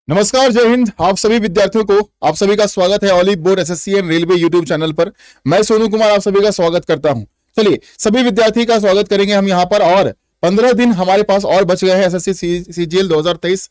नमस्कार, जय हिंद। आप सभी विद्यार्थियों को आप सभी का स्वागत है olive board SSC and railway YouTube channel पर। मैं सोनू कुमार आप सभी का स्वागत करता हूं। चलिए सभी विद्यार्थी का स्वागत करेंगे हम यहां पर। और 15 दिन हमारे पास और बच गए हैं एसएससी सीजीएल 2023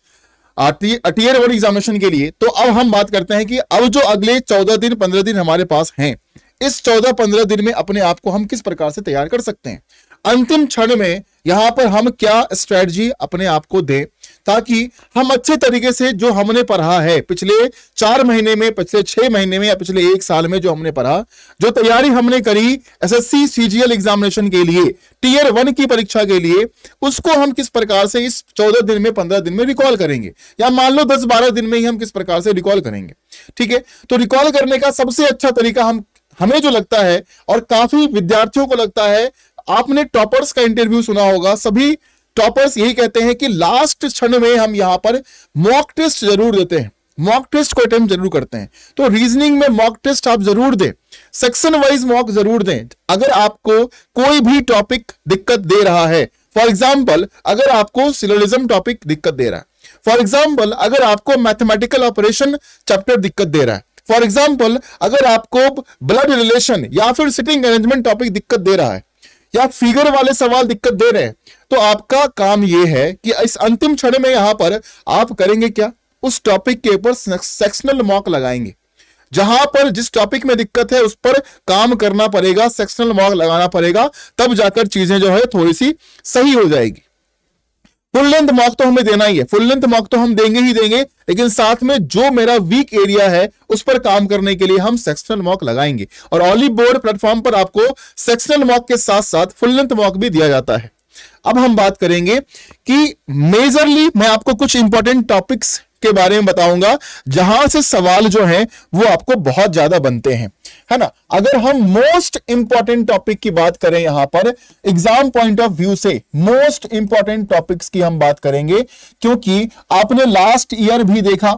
टीयर 1 एग्जामिनेशन के लिए। तो अब हम बात करते हैं कि अब जो अगले 14 दिन 15 दिन हमारे पास हैं, इस 14-15 दिन में अपने आप को हम किस प्रकार से तैयार कर सकते हैं, अंतिम क्षण में यहां पर हम क्या स्ट्रेटजी अपने आप को दें ताकि हम अच्छे तरीके से जो हमने पढ़ा है पिछले 4 महीने में, पिछले 6 महीने में या पिछले 1 साल में जो हमने पढ़ा, जो तैयारी हमने करी एसएससी सीजीएल एग्जामिनेशन के लिए, टीयर 1 की परीक्षा के लिए, उसको हम किस प्रकार से इस 14 दिन में 15 दिन में रिकॉल करेंगे, या मान लो 10-12 दिन में ही हम किस प्रकार से रिकॉल करेंगे। ठीक है, तो रिकॉल करने का सबसे अच्छा तरीका हमें जो लगता है और काफी विद्यार्थियों को लगता है, आपने टॉपर्स का इंटरव्यू सुना होगा, सभी टॉपर्स यही कहते हैं कि लास्ट क्षण में हम यहां पर मॉक टेस्ट जरूर देते हैं, मॉक टेस्ट को अटेम्प्ट जरूर करते हैं। तो रीजनिंग में मॉक टेस्ट आप जरूर दें, सेक्शन वाइज मॉक जरूर दें। अगर आपको कोई भी टॉपिक दिक्कत दे रहा है, फॉर एग्जाम्पल अगर आपको सिलोजिज्म टॉपिक दिक्कत दे रहा है, फॉर एग्जाम्पल अगर आपको मैथमेटिकल ऑपरेशन चैप्टर दिक्कत दे रहा है, फॉर एग्जाम्पल अगर आपको ब्लड रिलेशन या फिर सिटिंग अरेंजमेंट टॉपिक दिक्कत दे रहा है, या फिगर वाले सवाल दिक्कत दे रहे हैं, तो आपका काम यह है कि इस अंतिम क्षण में यहां पर आप करेंगे क्या, उस टॉपिक के ऊपर सेक्शनल मॉक लगाएंगे। जहां पर जिस टॉपिक में दिक्कत है उस पर काम करना पड़ेगा, सेक्शनल मॉक लगाना पड़ेगा, तब जाकर चीजें जो है थोड़ी सी सही हो जाएगी। फुल लेंथ मॉक तो हमें देना ही है, फुल लेंथ मॉक तो हम देंगे ही देंगे, लेकिन साथ में जो मेरा वीक एरिया है उस पर काम करने के लिए हम सेक्शनल मॉक लगाएंगे। और ऑलिव बोर्ड प्लेटफॉर्म पर आपको सेक्शनल मॉक के साथ साथ फुल लेंथ मॉक भी दिया जाता है। अब हम बात करेंगे कि मेजरली मैं आपको कुछ इंपॉर्टेंट टॉपिक्स के बारे में बताऊंगा जहां से सवाल जो है वो आपको बहुत ज्यादा बनते हैं, है ना। अगर हम मोस्ट इंपॉर्टेंट टॉपिक की बात करें, यहां पर एग्जाम पॉइंट ऑफ व्यू से मोस्ट इंपॉर्टेंट टॉपिक्स की हम बात करेंगे, क्योंकि आपने लास्ट ईयर भी देखा।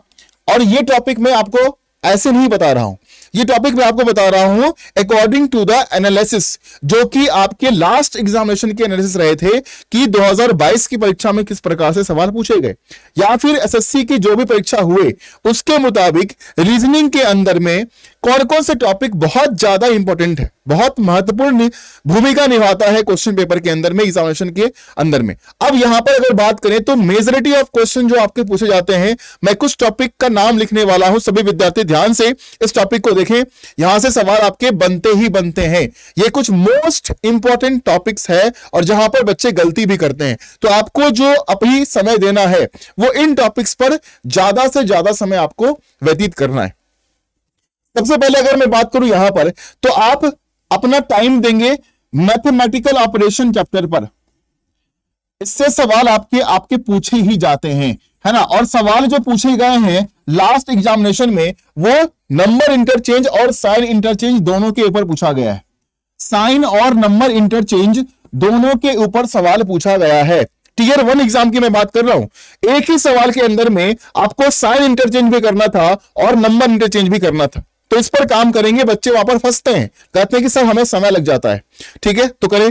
और ये टॉपिक मैं आपको ऐसे नहीं बता रहा हूं, ये टॉपिक मैं आपको बता रहा हूं अकॉर्डिंग टू द एनालिसिस, जो कि आपके लास्ट एग्जामिनेशन के एनालिसिस रहे थे कि 2022 की परीक्षा में किस प्रकार से सवाल पूछे गए, या फिर एसएससी की जो भी परीक्षा हुए उसके मुताबिक रीजनिंग के अंदर में कौन कौन से टॉपिक बहुत ज्यादा इंपॉर्टेंट है, बहुत महत्वपूर्ण भूमिका निभाता है क्वेश्चन पेपर के अंदर में, एग्जामिनेशन के अंदर में। अब यहां पर अगर बात करें तो मेजॉरिटी ऑफ क्वेश्चन जो आपके पूछे जाते हैं, मैं कुछ टॉपिक का नाम लिखने वाला हूं, सभी विद्यार्थी ध्यान से इस टॉपिक को देखें, यहां से सवाल आपके बनते ही बनते हैं। ये कुछ मोस्ट इंपॉर्टेंट टॉपिक्स है और जहां पर बच्चे गलती भी करते हैं, तो आपको जो अभी समय देना है वो इन टॉपिक्स पर ज्यादा से ज्यादा समय आपको व्यतीत करना है। सबसे पहले अगर मैं बात करूं यहां पर, तो आप अपना टाइम देंगे मैथमेटिकल ऑपरेशन चैप्टर पर। इससे सवाल आपके पूछे ही जाते हैं, है ना। और सवाल जो पूछे गए हैं लास्ट एग्जामिनेशन में वो नंबर इंटरचेंज और साइन इंटरचेंज दोनों के ऊपर पूछा गया है। साइन और नंबर इंटरचेंज दोनों के ऊपर सवाल पूछा गया है। टीयर 1 एग्जाम की मैं बात कर रहा हूं, एक ही सवाल के अंदर में आपको साइन इंटरचेंज भी करना था और नंबर इंटरचेंज भी करना था। तो इस पर काम करेंगे, बच्चे वहां पर फंसते हैं, कहते हैं कि सर हमें समय लग जाता है। ठीक है, तो करें,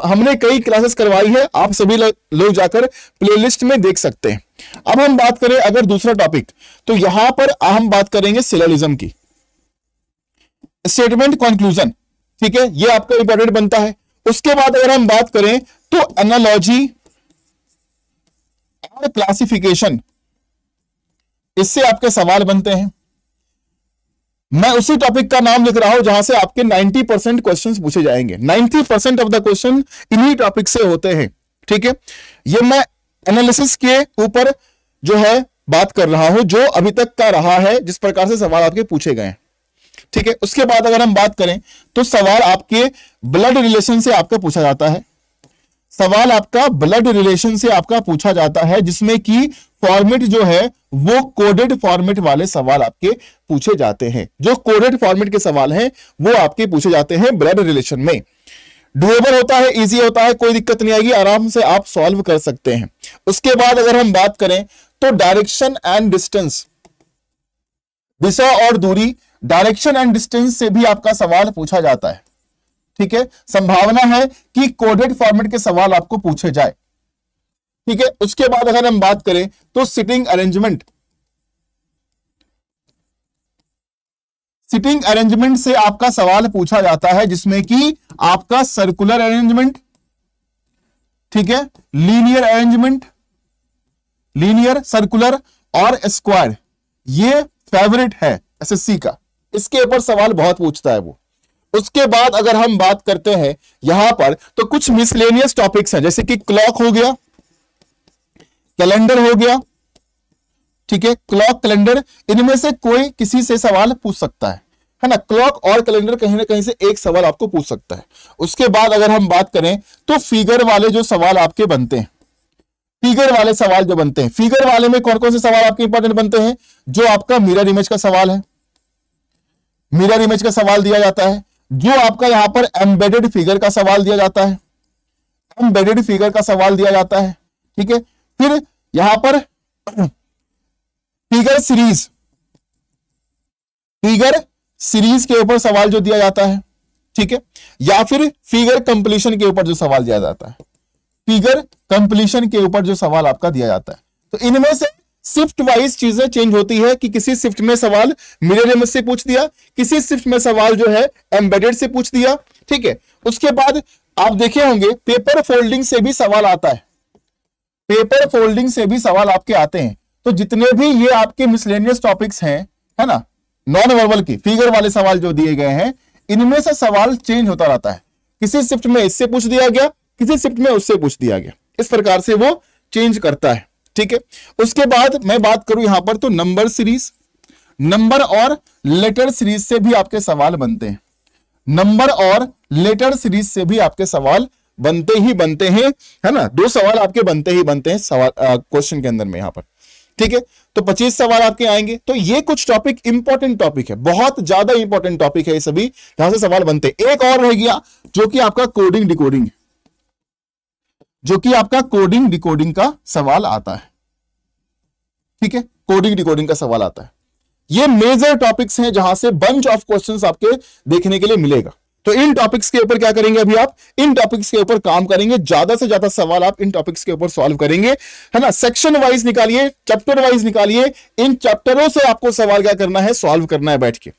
हमने कई क्लासेस करवाई है, आप सभी लोग जाकर प्लेलिस्ट में देख सकते हैं। अब हम बात करें अगर दूसरा टॉपिक, तो यहां पर हम बात करेंगे सिलोजिज्म की, स्टेटमेंट कंक्लूजन। ठीक है, ये आपका इंपॉर्टेंट बनता है। उसके बाद अगर हम बात करें तो एनालॉजी और क्लासिफिकेशन, इससे आपके सवाल बनते हैं। मैं उसी टॉपिक का नाम लिख रहा हूं जहां से आपके 90% क्वेश्चंस पूछे जाएंगे। 90% ऑफ द क्वेश्चन इन्हीं टॉपिक से होते हैं। ठीक है, ये मैं एनालिसिस के ऊपर जो है बात कर रहा हूं, जो अभी तक का रहा है, जिस प्रकार से सवाल आपके पूछे गए हैं। ठीक है, उसके बाद अगर हम बात करें तो सवाल आपके ब्लड रिलेशन से आपका पूछा जाता है। सवाल आपका ब्लड रिलेशन से आपका पूछा जाता है, जिसमें कि फॉर्मेट जो है वो कोडेड फॉर्मेट वाले सवाल आपके पूछे जाते हैं। जो कोडेड फॉर्मेट के सवाल हैं वो आपके पूछे जाते हैं ब्लड रिलेशन में। डुएबल होता है, इजी होता है, कोई दिक्कत नहीं आएगी, आराम से आप सॉल्व कर सकते हैं। उसके बाद अगर हम बात करें तो डायरेक्शन एंड डिस्टेंस, दिशा और दूरी, डायरेक्शन एंड डिस्टेंस से भी आपका सवाल पूछा जाता है। ठीक है, संभावना है कि कोडेड फॉर्मेट के सवाल आपको पूछे जाए। ठीक है, उसके बाद अगर हम बात करें तो सिटिंग अरेंजमेंट, सिटिंग अरेंजमेंट से आपका सवाल पूछा जाता है, जिसमें कि आपका सर्कुलर अरेंजमेंट, ठीक है, लीनियर अरेंजमेंट, लीनियर, सर्कुलर और स्क्वायर, ये फेवरेट है एसएससी का, इसके ऊपर सवाल बहुत पूछता है वो। उसके बाद अगर हम बात करते हैं यहां पर, तो कुछ मिसलेनियस टॉपिक्स हैं, जैसे कि क्लॉक हो गया, कैलेंडर हो गया, ठीक है, क्लॉक, कैलेंडर, इनमें से कोई किसी से सवाल पूछ सकता है ना। क्लॉक और कैलेंडर कहीं ना कहीं से एक सवाल आपको पूछ सकता है। उसके बाद अगर हम बात करें तो फिगर वाले जो सवाल आपके बनते हैं, फिगर वाले सवाल जो बनते हैं, फिगर वाले में कौन कौन से सवाल आपके इंपॉर्टेंट बनते हैं? जो आपका मिरर इमेज का सवाल है, मिरर इमेज का सवाल दिया जाता है। जो आपका यहां पर एम्बेडेड फिगर का सवाल दिया जाता है, एम्बेडेड फिगर का सवाल दिया जाता है, ठीक है। फिर यहां पर फिगर सीरीज, फिगर सीरीज के ऊपर सवाल जो दिया जाता है, ठीक है, या फिर फिगर कंप्लीशन के ऊपर जो सवाल दिया जाता है, फिगर कंप्लीशन के ऊपर जो सवाल आपका दिया जाता है। तो इनमें से शिफ्ट वाइज चीजें चेंज होती है कि किसी शिफ्ट में सवाल मिरर इमेज से पूछ दिया, किसी शिफ्ट में सवाल जो है एम्बेडेड से पूछ दिया, ठीक है। उसके बाद आप देखे होंगे पेपर फोल्डिंग से भी सवाल आता है, पेपर फोल्डिंग से भी सवाल आपके आते हैं। तो जितने भी ये आपके मिसलेनियस टॉपिक्स हैं, है ना, नॉन वर्बल की फिगर वाले सवाल जो दिए गए हैं, इनमें से सवाल चेंज होता रहता है। किसी शिफ्ट में इससे पूछ दिया गया, किसी शिफ्ट में उससे पूछ दिया गया, इस प्रकार से वो चेंज करता है, ठीक है। उसके बाद मैं बात करूं यहां पर, तो नंबर सीरीज, नंबर और लेटर सीरीज से भी आपके सवाल बनते हैं, नंबर और लेटर सीरीज से भी आपके सवाल बनते ही बनते हैं, है ना। 2 सवाल आपके बनते ही बनते हैं सवाल क्वेश्चन के अंदर में यहां पर, ठीक है। तो 25 सवाल आपके आएंगे। तो ये कुछ टॉपिक इंपॉर्टेंट टॉपिक है, बहुत ज्यादा इंपॉर्टेंट टॉपिक है ये सभी, जहां से सवाल बनते हैं। एक और रह गया जो कि आपका कोडिंग डिकोडिंग, जो कि आपका कोडिंग डिकोडिंग का सवाल आता है, ठीक है, कोडिंग डिकोडिंग का सवाल आता है। ये मेजर टॉपिक्स हैं जहां से बंच ऑफ क्वेश्चंस आपके देखने के लिए मिलेगा। तो इन टॉपिक्स के ऊपर क्या करेंगे अभी आप, इन टॉपिक्स के ऊपर काम करेंगे, ज्यादा से ज्यादा सवाल आप इन टॉपिक्स के ऊपर सॉल्व करेंगे, है ना। सेक्शन वाइज निकालिए, चैप्टर वाइज निकालिए, इन चैप्टरों से आपको सवाल क्या करना है, सॉल्व करना है बैठ के,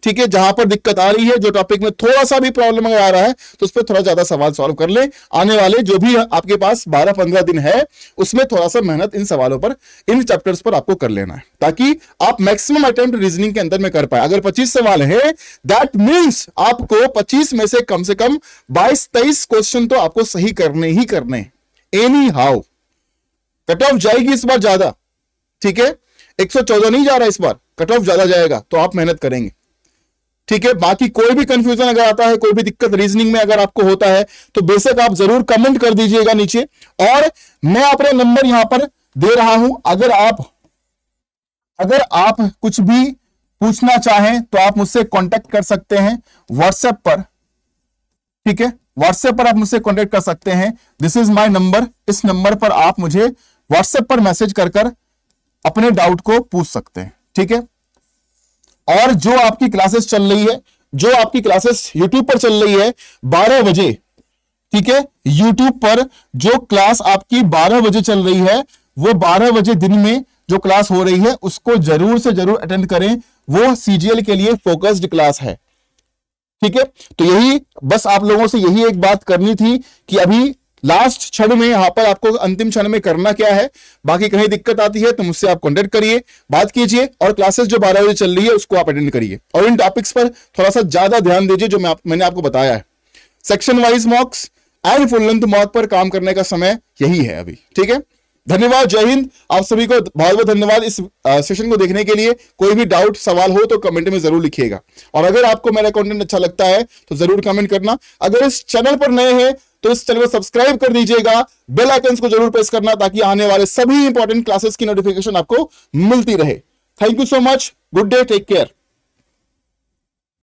ठीक है। जहां पर दिक्कत आ रही है, जो टॉपिक में थोड़ा सा भी प्रॉब्लम अगर आ रहा है, तो उस पर थोड़ा ज्यादा सवाल सॉल्व कर ले। आने वाले जो भी आपके पास 12-15 दिन है, उसमें थोड़ा सा मेहनत इन सवालों पर, इन चैप्टर्स पर आपको कर लेना है, ताकि आप मैक्सिमम अटेम्प्ट रीजनिंग के अंदर में कर पाए। अगर 25 सवाल है, दैट मीन्स आपको 25 में से कम 22-23 क्वेश्चन तो आपको सही करने ही करने, एनी हाउ। कट ऑफ जाएगी इस बार ज्यादा, ठीक है, 114 नहीं जा रहा इस बार, कट ऑफ ज्यादा जाएगा, तो आप मेहनत करेंगे, ठीक है। बाकी कोई भी कंफ्यूजन अगर आता है, कोई भी दिक्कत रीजनिंग में अगर आपको होता है, तो बेशक आप जरूर कमेंट कर दीजिएगा नीचे, और मैं अपना नंबर यहां पर दे रहा हूं। अगर आप कुछ भी पूछना चाहें तो आप मुझसे कांटेक्ट कर सकते हैं व्हाट्सएप पर, ठीक है, व्हाट्सएप पर आप मुझसे कांटेक्ट कर सकते हैं। दिस इज माय नंबर, इस नंबर पर आप मुझे व्हाट्सएप पर मैसेज कर अपने डाउट को पूछ सकते हैं, ठीक है। और जो आपकी क्लासेस चल रही है, जो आपकी क्लासेस यूट्यूब पर चल रही है 12 बजे, ठीक है, यूट्यूब पर जो क्लास आपकी 12 बजे चल रही है, वो 12 बजे दिन में जो क्लास हो रही है, उसको जरूर से जरूर अटेंड करें। वो सीजीएल के लिए फोकस्ड क्लास है, ठीक है। तो यही बस आप लोगों से यही एक बात करनी थी कि अभी लास्ट क्षण में यहां पर आपको अंतिम क्षण में करना क्या है। बाकी कहीं दिक्कत आती है तो मुझसे आप कांटेक्ट करिए, बात कीजिए, और क्लासेस जो 12 बजे चल रही है उसको आप अटेंड करिए, और इन टॉपिक्स पर थोड़ा सा ज्यादा ध्यान दीजिए जो मैंने आपको बताया है। Section wise मॉक्स and full length mock पर काम करने का समय यही है अभी, ठीक है। धन्यवाद, जय हिंद। आप सभी को बहुत बहुत धन्यवाद इस सेशन को देखने के लिए। कोई भी डाउट सवाल हो तो कमेंट में जरूर लिखिएगा, और अगर आपको मेरा कंटेंट अच्छा लगता है तो जरूर कमेंट करना। अगर इस चैनल पर नए हैं तो इस चैनल को सब्सक्राइब कर दीजिएगा, बेल आइकन्स को जरूर प्रेस करना, ताकि आने वाले सभी इंपॉर्टेंट क्लासेस की नोटिफिकेशन आपको मिलती रहे। Thank you so much, good day, take care.